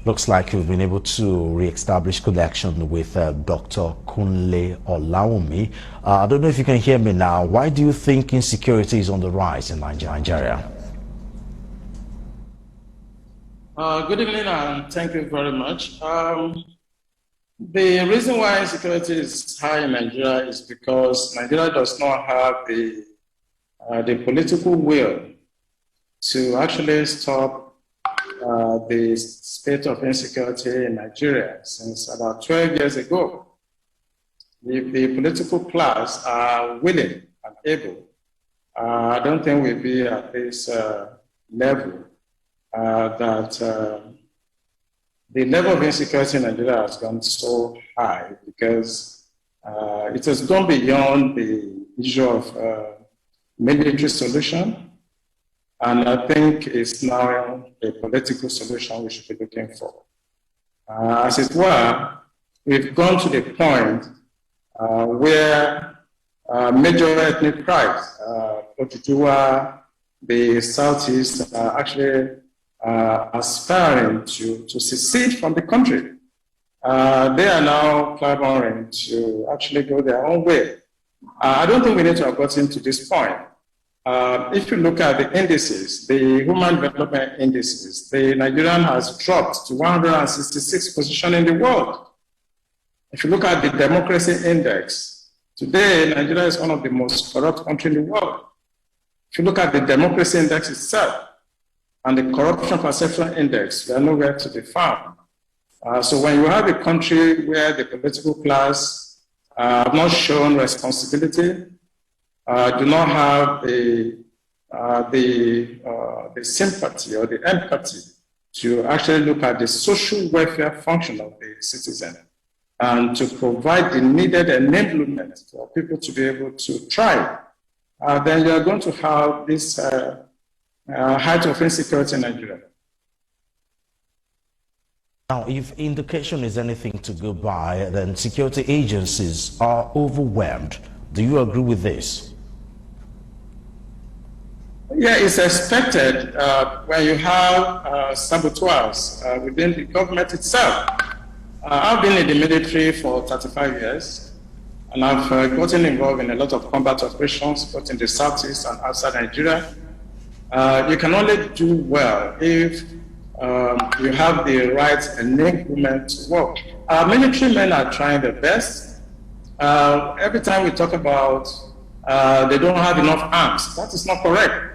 Looks like you've been able to re-establish connection with Dr. Kunle Olawunmi. I don't know if you can hear me now. Why do you think insecurity is on the rise in Nigeria? Good evening and thank you very much. The reason why insecurity is high in Nigeria is because Nigeria does not have the political will to actually stop the state of insecurity in Nigeria since about 12 years ago. If the political class are willing and able, I don't think we'll be at this level the level of insecurity in Nigeria has gone so high because it has gone beyond the issue of military solution, and I think it's now a political solution we should be looking for. As it were, we've gone to the point where major ethnic tribes, Otutuwa, the Southeast, are actually aspiring to secede from the country. They are now clamoring to actually go their own way. I don't think we need to have gotten to this point. If you look at the indices, the Human Development Indices, the Nigerian has dropped to 166th position in the world. If you look at the Democracy Index, today Nigeria is one of the most corrupt countries in the world. If you look at the Democracy Index itself, and the Corruption Perception Index, they are nowhere to be found. So when you have a country where the political class have not shown responsibility, do not have the sympathy or the empathy to actually look at the social welfare function of the citizen and to provide the needed enablement for people to be able to thrive, then you are going to have this height of insecurity in Nigeria. Now, if indication is anything to go by, then security agencies are overwhelmed. Do you agree with this? Yeah, it's expected when you have saboteurs within the government itself. I've been in the military for 35 years, and I've gotten involved in a lot of combat operations, both in the Southeast and outside Nigeria. You can only do well if you have the right enablement to work. Our military men are trying their best. Every time we talk about they don't have enough arms, that is not correct.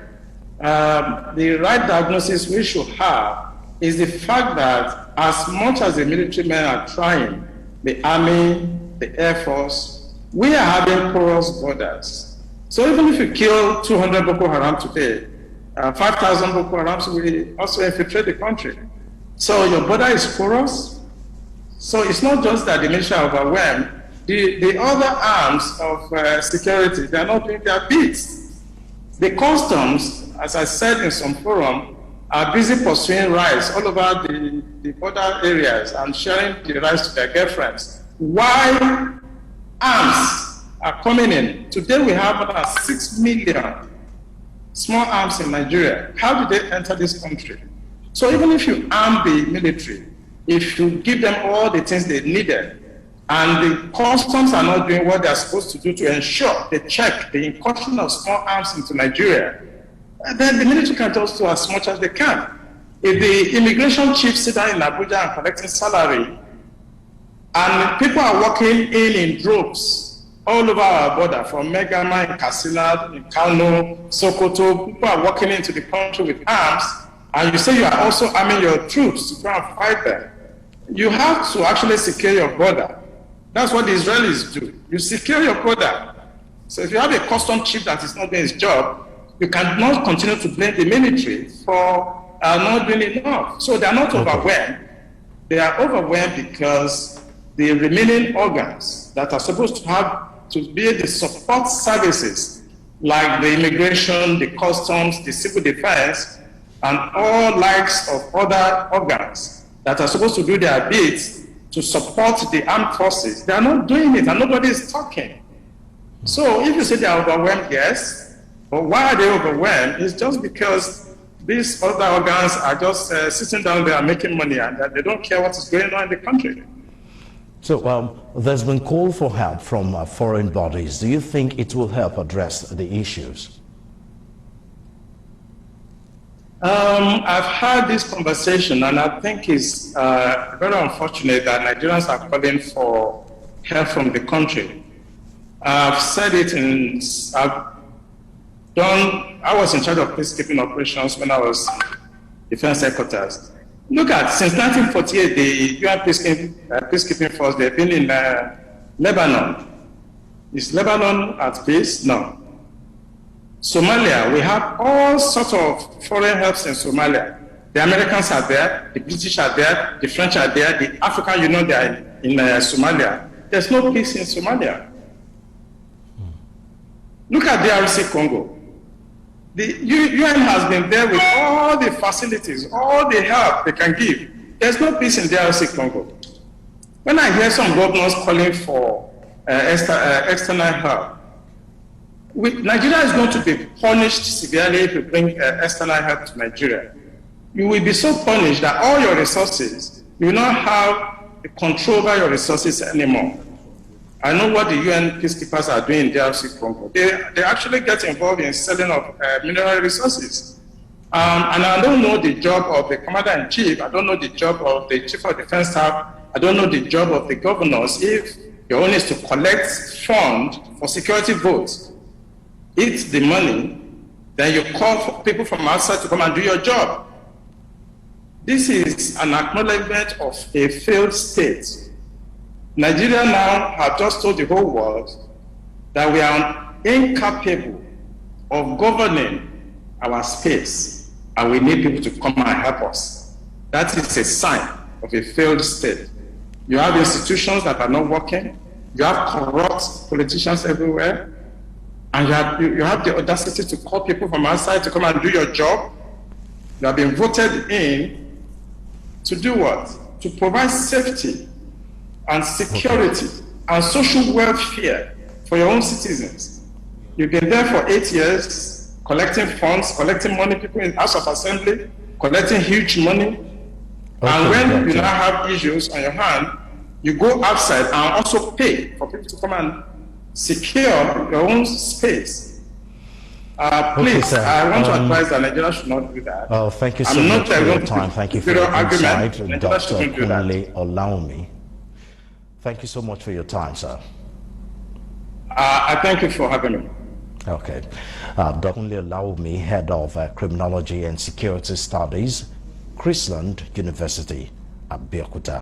The right diagnosis we should have is the fact that as much as the military men are trying, the Army, the Air Force, we are having porous borders. So even if you kill 200 Boko Haram today, 5,000 Boko Harams will also infiltrate the country. So your border is porous. So it's not just that the military are overwhelmed. The other arms of security, they are not doing their bits. The customs, as I said in some forum, are busy pursuing rights all over the border areas and sharing the rights to their girlfriends. Why arms are coming in? Today we have about 6 million small arms in Nigeria. How did they enter this country? So even if you arm the military, if you give them all the things they needed, and the customs are not doing what they're supposed to do to ensure they check the incursion of small arms into Nigeria, then the military can just do as much as they can. If the immigration chiefs sit down in Abuja and collecting salary, and people are walking in droves all over our border, from Megama in Katsina, in Kano, Sokoto, people are walking into the country with arms, and you say you are also arming your troops to go and fight them. You have to actually secure your border. That's what the Israelis do. You secure your border. So if you have a custom chief that is not doing his job, you cannot continue to blame the military for not doing enough. So they are not overwhelmed. They are overwhelmed because the remaining organs that are supposed to have to be the support services, like the immigration, the customs, the civil defense, and all likes of other organs that are supposed to do their bits to support the armed forces, they are not doing it, and nobody is talking. So if you say they are overwhelmed, yes, but why are they overwhelmed? It's just because These other organs are just sitting down there and making money, and they don't care what is going on in the country. So there's been call for help from foreign bodies. Do you think it will help address the issues? I've had this conversation, and I think it's very unfortunate that Nigerians are calling for help from the country. I've said it I was in charge of peacekeeping operations when I was defense headquarters. Look at, since 1948, the UN peacekeeping force, they've been in Lebanon. Is Lebanon at peace? No. Somalia, we have all sorts of foreign helps in Somalia. The Americans are there, the British are there, the French are there, the African Union, they are in Somalia. There's no peace in Somalia. Look at DRC Congo. The UN has been there with all the facilities, all the help they can give. There's no peace in DRC Congo. When I hear some governors calling for external help, Nigeria is going to be punished severely if you bring external help to Nigeria. You will be so punished that all your resources, you will not have control over your resources anymore. I know what the UN peacekeepers are doing in DRC Congo. They actually get involved in selling of mineral resources. And I don't know the job of the commander-in-chief. I don't know the job of the chief of defense staff. I don't know the job of the governors. If your own is to collect funds for security votes, eat the money, then you call for people from outside to come and do your job. This is an acknowledgement of a failed state. Nigeria now have just told the whole world that we are incapable of governing our space, and we need people to come and help us. That is a sign of a failed state. You have institutions that are not working, you have corrupt politicians everywhere, and you have the audacity to call people from outside to come and do your job. You have been voted in to do what? To provide safety and security and social welfare for your own citizens. You've been there for 8 years, collecting funds, collecting money, people in House of Assembly, collecting huge money. And when you now have issues on your hand, you go outside and also pay for people to come and secure your own space. Please, I want to advise that Nigeria should not do that. Oh, thank you so much for your time. Thank you for your insight, Dr. Kunle Olawunmi. Thank you so much for your time, sir. I thank you for having me. Okay. Dr. Kunle Olawunmi, Head of Criminology and Security Studies, Chrisland University, Abeokuta.